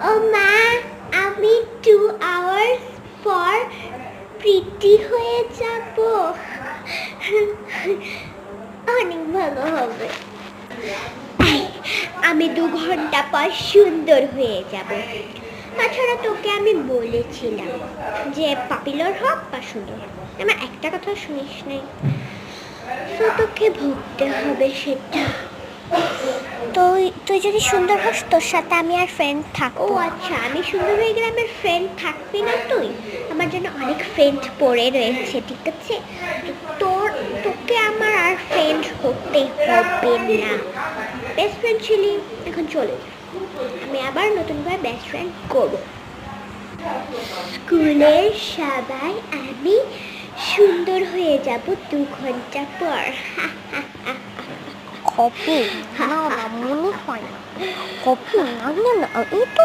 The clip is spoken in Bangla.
ও মা, আমি 2 hours পর প্রিটি হয়ে যাব। অনেক ভালো হবে। আমি 2 ঘন্টা পর সুন্দর হয়ে যাব। তাছাড়া তোকে আমি বলেছিলাম যে পাপিলর হক বা সুন্দর, আমার একটা কথা শুনিস নাই, তো তোকে ভুগতে হবে সেটা। তুই যদি সুন্দর হোস তোর সাথে আমি আর ফ্রেন্ড থাকবো। ও আচ্ছা, আমি সুন্দর হয়ে গেলে আমার ফ্রেন্ড থাকবি না তুই? আমার জন্য অনেক ফ্রেন্ড পড়ে রয়েছে, ঠিক আছে? তোকে আমার আর ফ্রেন্ড হতে হবে না। বেস্ট ফ্রেন্ড ছিলি, এখন চলে যা। আমি আবার নতুন করে বেস্ট ফ্রেন্ড করব। স্কুলের সবাই আমি সুন্দর হয়ে যাব 2 ঘন্টা পর। কপি না, মনে হয় না। কপি না, এই তো